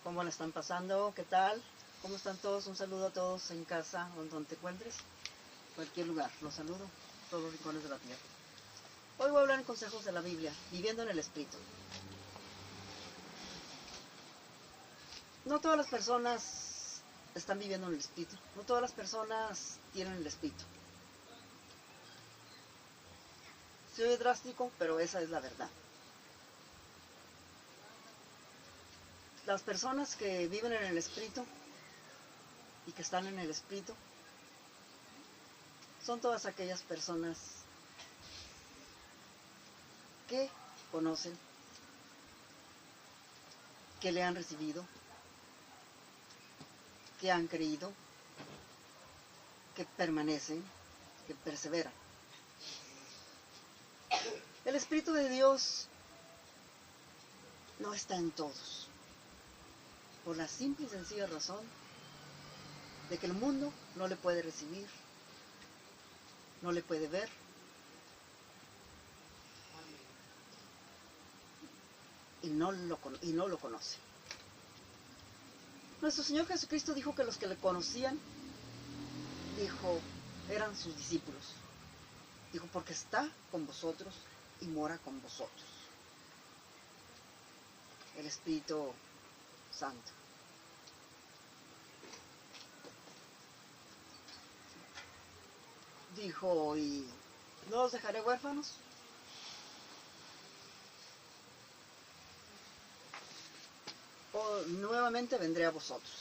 ¿Cómo la están pasando? ¿Qué tal? ¿Cómo están todos? Un saludo a todos en casa o donde te encuentres. Cualquier lugar, los saludo, todos los rincones de la tierra. Hoy voy a hablar en consejos de la Biblia, viviendo en el Espíritu. No todas las personas están viviendo en el Espíritu. No todas las personas tienen el Espíritu. Se oye drástico, pero esa es la verdad. Las personas que viven en el Espíritu y que están en el Espíritu son todas aquellas personas que conocen, que le han recibido, que han creído, que permanecen, que perseveran. El Espíritu de Dios no está en todos, por la simple y sencilla razón de que el mundo no le puede recibir, no le puede ver, y no lo conoce. Nuestro Señor Jesucristo dijo que los que le conocían, eran sus discípulos. Dijo, porque está con vosotros y mora con vosotros. El Espíritu Santo. Dijo, y no os dejaré huérfanos. O nuevamente vendré a vosotros.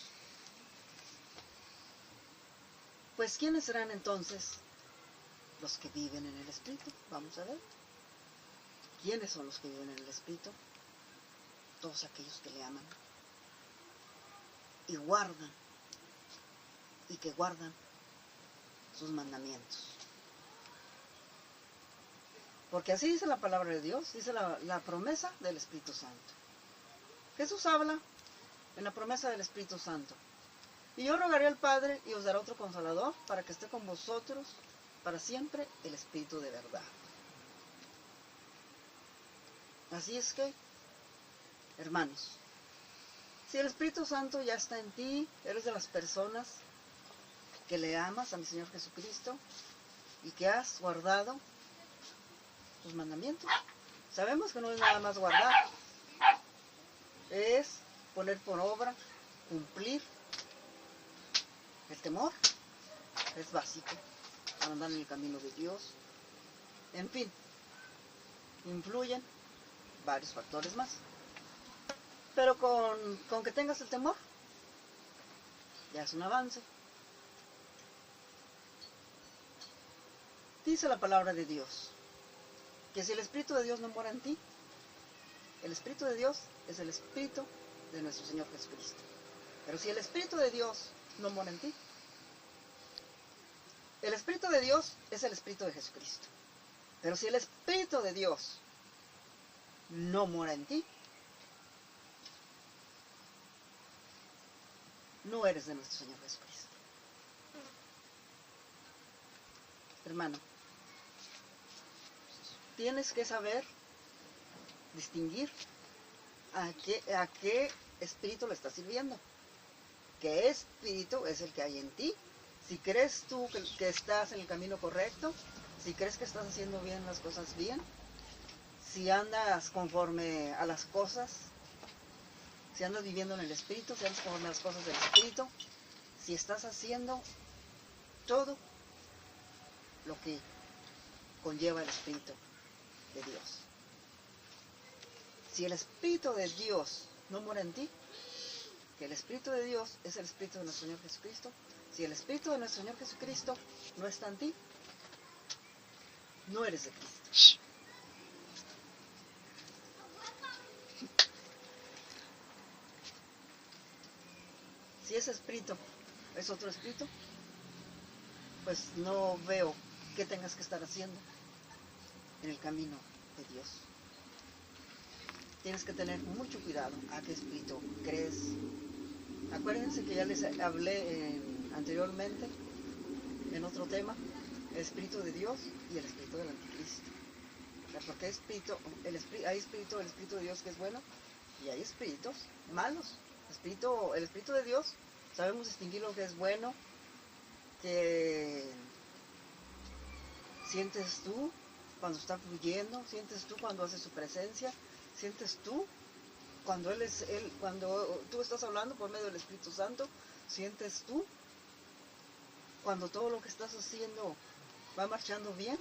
Pues, ¿quiénes serán entonces los que viven en el Espíritu? Vamos a ver. ¿Quiénes son los que viven en el Espíritu? Todos aquellos que le aman y guardan, y que guardan sus mandamientos. Porque así dice la palabra de Dios, dice la promesa del Espíritu Santo. Jesús habla en la promesa del Espíritu Santo. Y yo rogaré al Padre y os dará otro Consolador para que esté con vosotros para siempre, el Espíritu de verdad. Así es que, hermanos, si el Espíritu Santo ya está en ti, eres de las personas que le amas a mi Señor Jesucristo y que has guardado sus mandamientos. Sabemos que no es nada más guardar, es poner por obra, cumplir. El temor es básico para andar en el camino de Dios. En fin, influyen varios factores más. Pero con que tengas el temor, ya es un avance. Dice la palabra de Dios, que si el Espíritu de Dios no mora en ti, el Espíritu de Dios es el Espíritu de nuestro Señor Jesucristo. Pero si el Espíritu de Dios no mora en ti, el Espíritu de Dios es el Espíritu de Jesucristo. Pero si el Espíritu de Dios no mora en ti, no eres de nuestro Señor Jesucristo. Hermano, tienes que saber distinguir a qué espíritu le estás sirviendo. ¿Qué espíritu es el que hay en ti? Si crees tú que estás en el camino correcto, si crees que estás haciendo bien las cosas bien, si andas conforme a las cosas, si andas viviendo en el Espíritu, si andas conforme a las cosas del Espíritu, si estás haciendo todo lo que conlleva el Espíritu de Dios. Si el Espíritu de Dios no mora en ti, que el Espíritu de Dios es el Espíritu de nuestro Señor Jesucristo. Si el Espíritu de nuestro Señor Jesucristo no está en ti, no eres de Cristo. Si ese espíritu es otro espíritu, pues no veo qué tengas que estar haciendo en el camino de Dios. Tienes que tener mucho cuidado a qué espíritu crees. Acuérdense que ya les hablé anteriormente en otro tema, el Espíritu de Dios y el Espíritu del Anticristo. Porque hay espíritu del Espíritu de Dios que es bueno y hay espíritus malos, el Espíritu de Dios, sabemos distinguir lo que es bueno, que sientes tú cuando está fluyendo, sientes tú cuando hace su presencia, sientes tú cuando cuando tú estás hablando por medio del Espíritu Santo, sientes tú cuando todo lo que estás haciendo va marchando bien,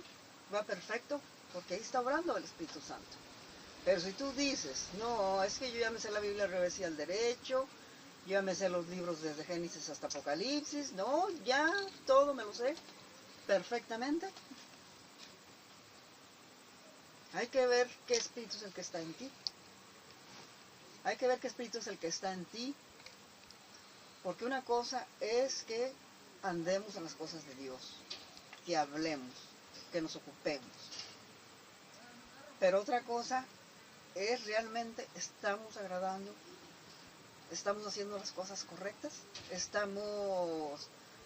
va perfecto, porque ahí está obrando el Espíritu Santo. Pero si tú dices, no, es que yo ya me sé la Biblia al revés y al derecho, yo ya me sé los libros desde Génesis hasta Apocalipsis, no, ya todo me lo sé perfectamente. Hay que ver qué espíritu es el que está en ti. Hay que ver qué espíritu es el que está en ti. Porque una cosa es que andemos en las cosas de Dios, que hablemos, que nos ocupemos. Pero otra cosa es realmente estamos agradando, estamos haciendo las cosas correctas,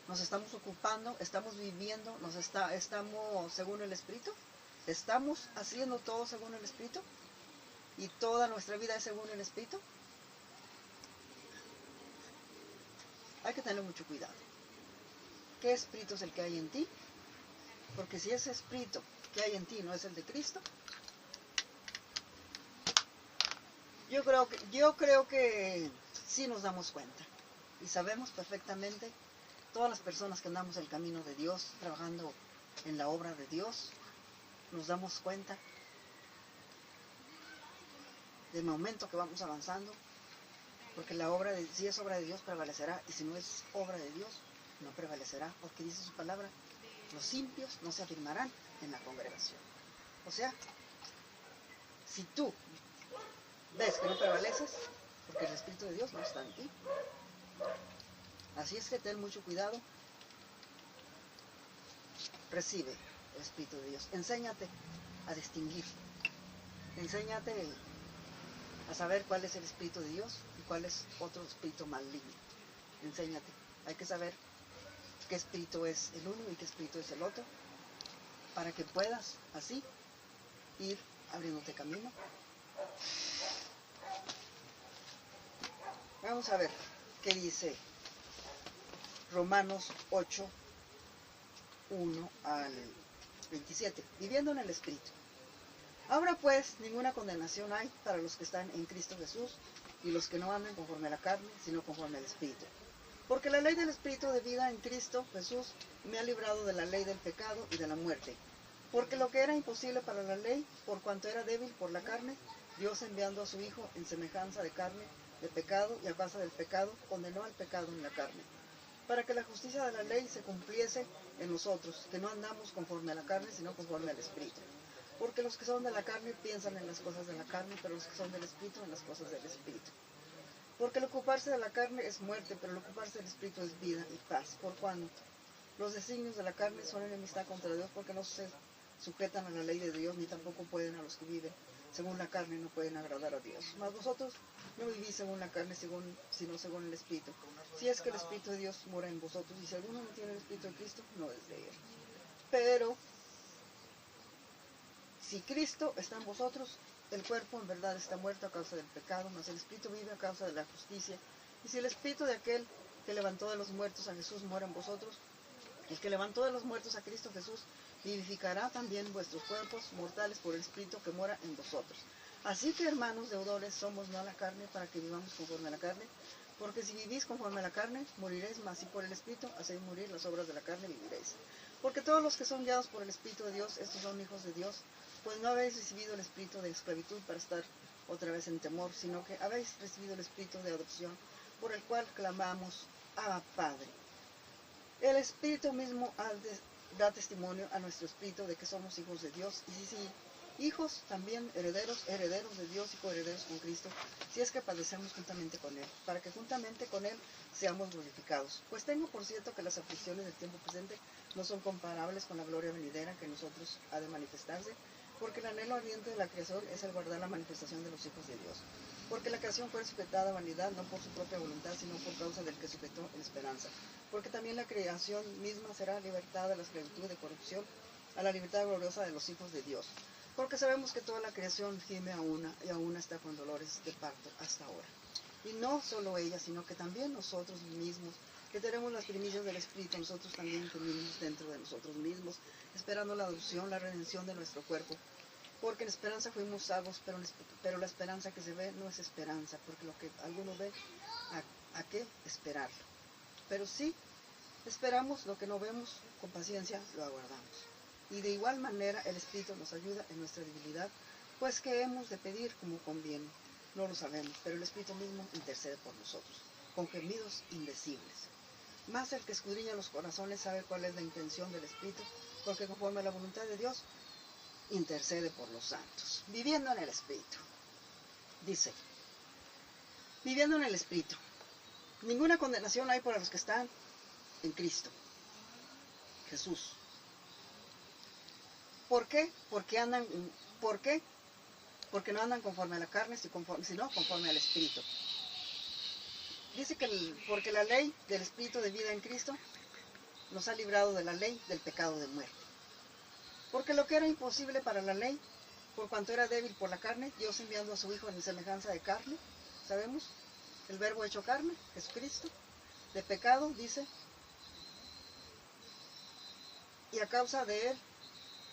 nos estamos ocupando, estamos viviendo, estamos según el Espíritu, estamos haciendo todo según el Espíritu y toda nuestra vida es según el Espíritu. Hay que tener mucho cuidado. ¿Qué espíritu es el que hay en ti? Porque si ese espíritu que hay en ti no es el de Cristo, yo creo que sí nos damos cuenta y sabemos perfectamente, todas las personas que andamos en el camino de Dios, trabajando en la obra de Dios, nos damos cuenta del momento que vamos avanzando, porque si es obra de Dios prevalecerá, y si no es obra de Dios no prevalecerá, porque dice su palabra, los impios no se afirmarán en la congregación. O sea, si tú ves que no prevaleces, porque el Espíritu de Dios no está en ti. Así es que ten mucho cuidado. Recibe el Espíritu de Dios. Enséñate a distinguir. Enséñate a saber cuál es el Espíritu de Dios y cuál es otro espíritu maligno. Enséñate. Hay que saber qué espíritu es el uno y qué espíritu es el otro, para que puedas así ir abriéndote camino. Vamos a ver qué dice Romanos 8, 1 al 27, viviendo en el Espíritu. Ahora pues, ninguna condenación hay para los que están en Cristo Jesús y los que no andan conforme a la carne, sino conforme al Espíritu. Porque la ley del Espíritu de vida en Cristo Jesús me ha librado de la ley del pecado y de la muerte. Porque lo que era imposible para la ley, por cuanto era débil por la carne, Dios enviando a su Hijo en semejanza de carne, de pecado, y a causa del pecado, condenó al pecado en la carne, para que la justicia de la ley se cumpliese en nosotros, que no andamos conforme a la carne, sino conforme al Espíritu. Porque los que son de la carne piensan en las cosas de la carne, pero los que son del Espíritu en las cosas del Espíritu. Porque el ocuparse de la carne es muerte, pero el ocuparse del Espíritu es vida y paz. Por cuanto los designios de la carne son enemistad contra Dios, porque no se sujetan a la ley de Dios, ni tampoco pueden a los que viven según la carne, no pueden agradar a Dios. Mas vosotros no vivís según la carne, sino según el Espíritu. Si es que el Espíritu de Dios mora en vosotros, y si alguno no tiene el Espíritu de Cristo, no es de él. Pero si Cristo está en vosotros, el cuerpo en verdad está muerto a causa del pecado, mas el Espíritu vive a causa de la justicia. Y si el Espíritu de aquel que levantó de los muertos a Jesús mora en vosotros, el que levantó de los muertos a Cristo Jesús vivificará también vuestros cuerpos mortales por el Espíritu que mora en vosotros. Así que, hermanos deudores, somos no a la carne, para que vivamos conforme a la carne. Porque si vivís conforme a la carne, moriréis, mas si por el Espíritu hacéis morir las obras de la carne, viviréis. Porque todos los que son guiados por el Espíritu de Dios, estos son hijos de Dios. Pues no habéis recibido el espíritu de esclavitud para estar otra vez en temor, sino que habéis recibido el espíritu de adopción, por el cual clamamos, Abba, Padre. El Espíritu mismo da testimonio a nuestro espíritu de que somos hijos de Dios, y si hijos, también herederos de Dios y coherederos con Cristo, si es que padecemos juntamente con Él, para que juntamente con Él seamos glorificados. Pues tengo por cierto que las aflicciones del tiempo presente no son comparables con la gloria venidera que en nosotros ha de manifestarse, porque el anhelo ardiente de la creación es el guardar la manifestación de los hijos de Dios. Porque la creación fue sujetada a vanidad, no por su propia voluntad, sino por causa del que sujetó en esperanza. Porque también la creación misma será libertada de la esclavitud de corrupción a la libertad gloriosa de los hijos de Dios. Porque sabemos que toda la creación gime a una y a una está con dolores de parto hasta ahora. Y no solo ella, sino que también nosotros mismos, que tenemos las primicias del Espíritu, nosotros también tenemos dentro de nosotros mismos, esperando la adopción, la redención de nuestro cuerpo. Porque en esperanza fuimos salvos, pero la esperanza que se ve no es esperanza, porque lo que alguno ve, ¿a qué esperarlo? Pero sí, esperamos lo que no vemos, con paciencia lo aguardamos. Y de igual manera el Espíritu nos ayuda en nuestra debilidad, pues que hemos de pedir como conviene. No lo sabemos, pero el Espíritu mismo intercede por nosotros, con gemidos indecibles. Más el que escudriña los corazones sabe cuál es la intención del Espíritu, porque conforme a la voluntad de Dios, intercede por los santos. Viviendo en el Espíritu. Dice, viviendo en el Espíritu. Ninguna condenación hay para los que están en Cristo Jesús. ¿Por qué? ¿Por qué? Porque no andan conforme a la carne, sino conforme al Espíritu. Dice que porque la ley del Espíritu de vida en Cristo nos ha librado de la ley del pecado de muerte. Porque lo que era imposible para la ley, por cuanto era débil por la carne, Dios enviando a su Hijo en semejanza de carne, ¿sabemos? El verbo hecho carne, Jesucristo, de pecado, dice, y a causa de él,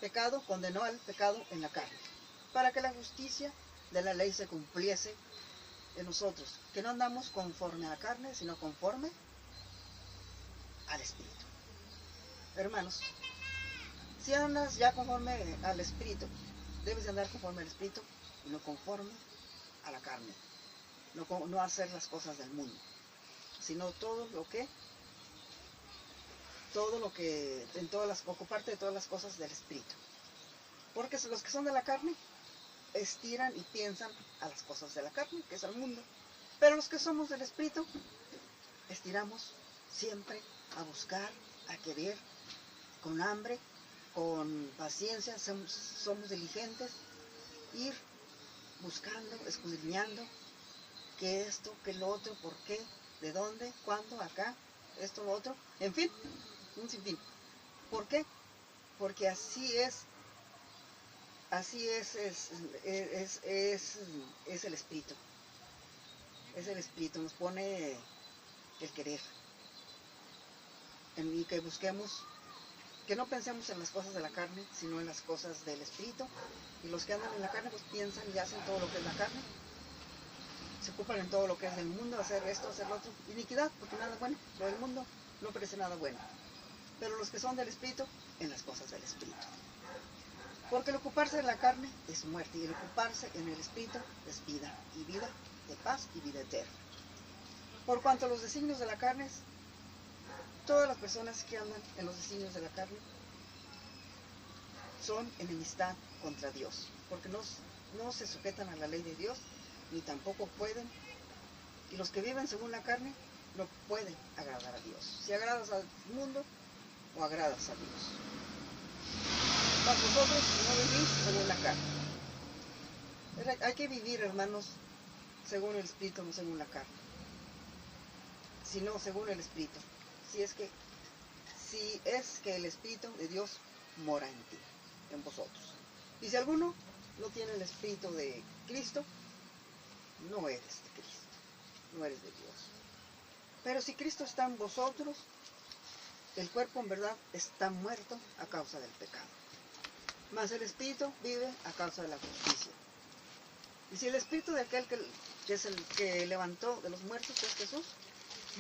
pecado, condenó al pecado en la carne, para que la justicia de la ley se cumpliese en nosotros, que no andamos conforme a la carne, sino conforme al Espíritu. Hermanos, si andas ya conforme al Espíritu, debes de andar conforme al Espíritu y no conforme a la carne. No hacer las cosas del mundo, sino ocuparte de todas las cosas del Espíritu. Porque los que son de la carne estiran y piensan a las cosas de la carne, que es al mundo. Pero los que somos del Espíritu, estiramos siempre a buscar, a querer, con hambre, con paciencia, somos diligentes, ir buscando, escudriñando, qué esto, qué lo otro, por qué, de dónde, cuándo, acá, esto, lo otro, en fin, un sinfín. ¿Por qué? Porque así es el Espíritu. Es el Espíritu, nos pone el querer. Y que busquemos, que no pensemos en las cosas de la carne, sino en las cosas del Espíritu. Y los que andan en la carne, pues piensan y hacen todo lo que es la carne. Se ocupan en todo lo que es del mundo, hacer esto, hacer lo otro. Iniquidad, porque nada bueno, lo del mundo no parece nada bueno. Pero los que son del Espíritu, en las cosas del Espíritu. Porque el ocuparse de la carne es muerte, y el ocuparse en el Espíritu es vida, y vida de paz y vida eterna. Por cuanto los designios de la carne, todas las personas que andan en los designios de la carne son enemistad contra Dios, porque no se sujetan a la ley de Dios, ni tampoco pueden, y los que viven según la carne no pueden agradar a Dios. Si agradas al mundo o agradas a Dios. Mas vosotros no vivís según la carne. Hay que vivir, hermanos, según el Espíritu, no según la carne, sino según el Espíritu. Si es que el Espíritu de Dios mora en ti, en vosotros. Y si alguno no tiene el Espíritu de Cristo, no eres de Cristo, no eres de Dios. Pero si Cristo está en vosotros, el cuerpo en verdad está muerto a causa del pecado, mas el Espíritu vive a causa de la justicia. Y si el Espíritu de aquel que es el que levantó de los muertos, que es Jesús,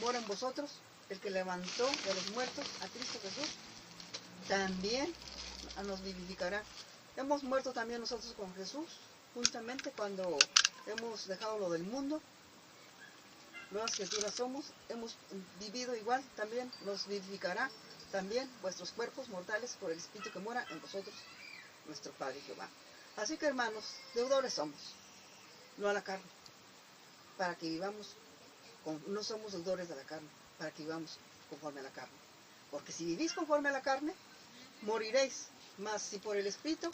mora en vosotros, el que levantó de los muertos a Cristo Jesús, también nos vivificará. Hemos muerto también nosotros con Jesús, juntamente cuando hemos dejado lo del mundo. Nuevas criaturas somos, hemos vivido igual, también nos vivificará también vuestros cuerpos mortales por el Espíritu que mora en vosotros, nuestro Padre Jehová. Así que, hermanos, deudores somos, no a la carne, para que vivamos, no somos deudores de la carne, para que vivamos conforme a la carne. Porque si vivís conforme a la carne, moriréis, mas si por el Espíritu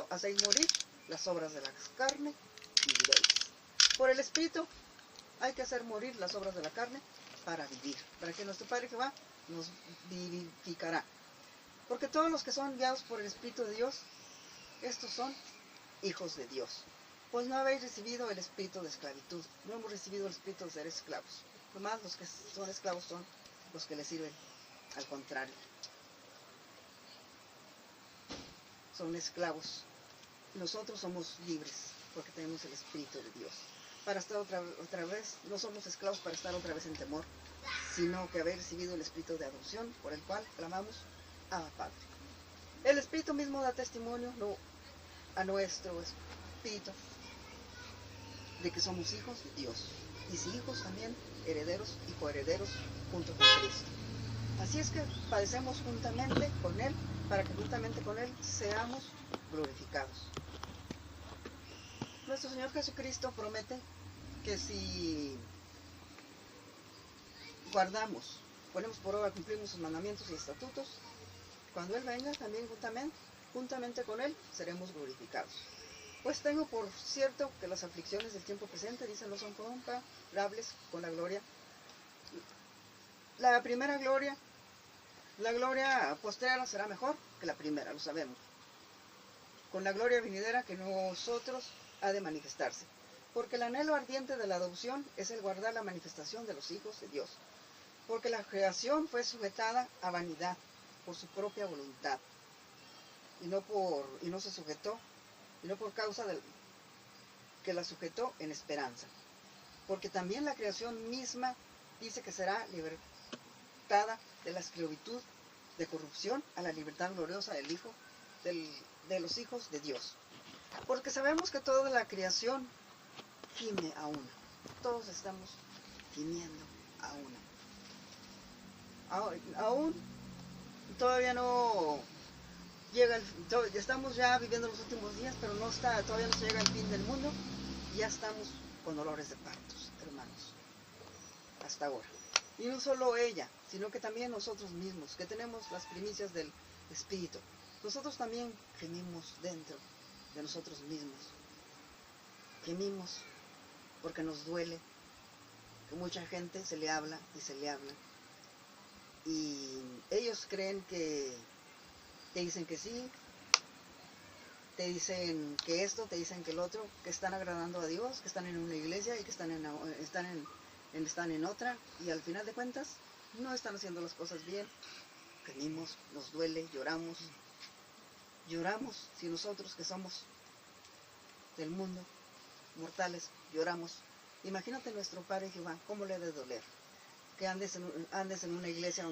hacéis morir las obras de la carne, viviréis. Por el Espíritu hay que hacer morir las obras de la carne para vivir, para que nuestro Padre Jehová nos vivificará. Porque todos los que son guiados por el Espíritu de Dios, estos son hijos de Dios. pues no habéis recibido el espíritu de esclavitud. No hemos recibido el espíritu de ser esclavos. Nomás los que son esclavos son los que les sirven. Al contrario, son esclavos. Nosotros somos libres porque tenemos el espíritu de Dios. Para estar otra vez, no somos esclavos para estar otra vez en temor, sino que haber recibido el espíritu de adopción por el cual clamamos Abba Padre. El espíritu mismo da testimonio a nuestro espíritu de que somos hijos de Dios. Y si hijos, también herederos y coherederos junto con Cristo. Así es que padecemos juntamente con Él, para que juntamente con Él seamos glorificados. Nuestro Señor Jesucristo promete que si guardamos, ponemos por obra, cumplimos sus mandamientos y estatutos, cuando Él venga también juntamente con Él seremos glorificados. Pues tengo por cierto que las aflicciones del tiempo presente, dicen, no son comparables con la gloria. La primera gloria, la gloria postrera será mejor que la primera, lo sabemos. Con la gloria venidera que nosotros ha de manifestarse. Porque el anhelo ardiente de la adopción es el guardar la manifestación de los hijos de Dios. Porque la creación fue sujetada a vanidad por su propia voluntad. Y no se sujetó, y no por causa de que la sujetó en esperanza. Porque también la creación misma dice que será libertada de la esclavitud de corrupción a la libertad gloriosa de los hijos de Dios. Porque sabemos que toda la creación gime a una. Todos estamos gimiendo a una. Aún todavía no llega estamos ya viviendo los últimos días, pero todavía no se llega el fin del mundo. Y ya estamos con dolores de partos, hermanos. Hasta ahora. Y no solo ella, sino que también nosotros mismos, que tenemos las primicias del Espíritu. Nosotros también gemimos dentro de nosotros mismos. Gemimos porque nos duele que mucha gente se le habla y se le habla. Y ellos creen que te dicen que sí, te dicen que esto, te dicen que el otro, que están agradando a Dios, que están en una iglesia y que están en otra, y al final de cuentas no están haciendo las cosas bien. Gemimos, nos duele, lloramos si nosotros que somos del mundo, mortales, lloramos. Imagínate nuestro Padre Jehová, cómo le ha de doler que andes en una iglesia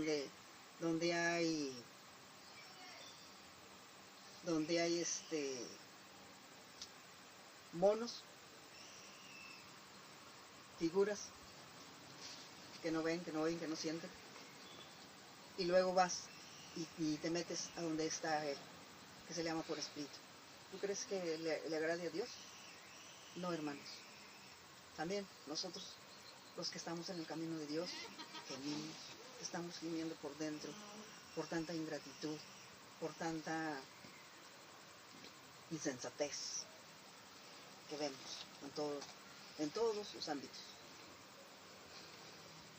donde hay monos, figuras que no ven, que no oyen, que no sienten, y luego vas y te metes a donde está Él, que se le llama por espíritu. ¿Tú crees que le agrade a Dios? No, hermanos. También nosotros, los que estamos en el camino de Dios, gemimos, estamos gimiendo por dentro, por tanta ingratitud, por tanta insensatez que vemos en todos los ámbitos.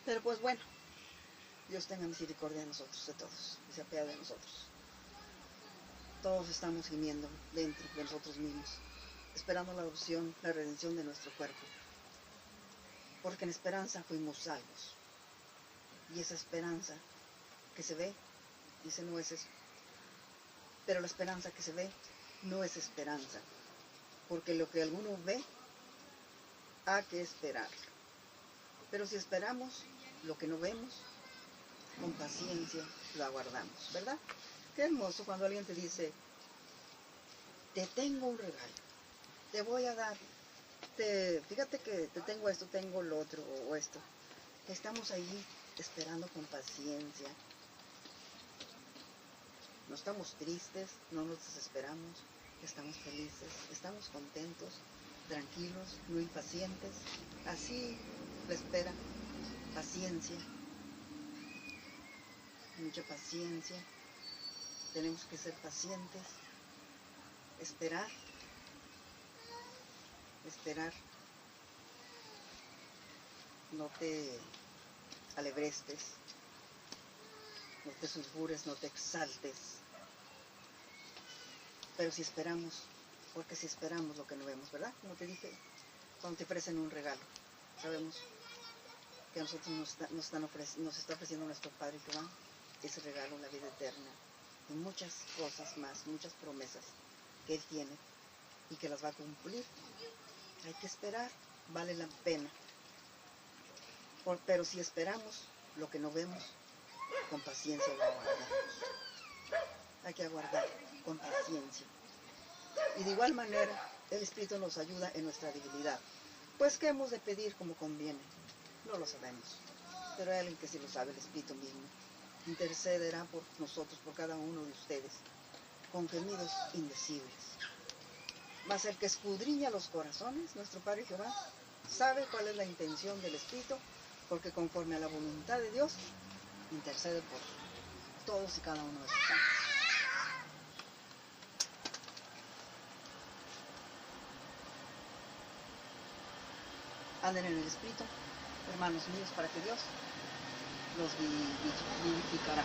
Pero pues bueno, Dios tenga misericordia de nosotros, de todos, y se apiade de nosotros. Todos estamos gimiendo dentro de nosotros mismos, esperando la adopción, la redención de nuestro cuerpo. Porque en esperanza fuimos salvos. Y esa esperanza que se ve, dice, no es eso. Pero la esperanza que se ve no es esperanza. Porque lo que alguno ve, hay que esperar. Pero si esperamos lo que no vemos, con paciencia lo aguardamos, ¿verdad? Qué hermoso cuando alguien te dice, te tengo un regalo, te voy a dar, fíjate que te tengo esto, tengo lo otro, o esto. Estamos ahí esperando con paciencia. No estamos tristes, no nos desesperamos, estamos felices, estamos contentos, tranquilos, no impacientes. Así la espera, paciencia, mucha paciencia. Tenemos que ser pacientes, esperar. No te alebrestes, no te sulfures, no te exaltes. Pero si esperamos, Porque si esperamos lo que no vemos, ¿verdad? Como te dije, cuando te ofrecen un regalo, sabemos que a nosotros nos está ofreciendo nuestro Padre Jehová ese regalo, la vida eterna, y muchas cosas más, muchas promesas que Él tiene y que las va a cumplir. Hay que esperar, vale la pena. Pero si esperamos lo que no vemos, con paciencia lo aguardamos. Hay que aguardar con paciencia. Y de igual manera, el Espíritu nos ayuda en nuestra debilidad. Pues, ¿qué hemos de pedir como conviene? No lo sabemos. Pero hay alguien que sí lo sabe, el Espíritu mismo. Intercederá por nosotros, por cada uno de ustedes, con gemidos indecibles. Mas el que escudriña los corazones, nuestro Padre Jehová, sabe cuál es la intención del Espíritu, porque conforme a la voluntad de Dios, intercede por todos y cada uno de sus santos. Anden en el Espíritu, hermanos míos, para que Dios los vivificará.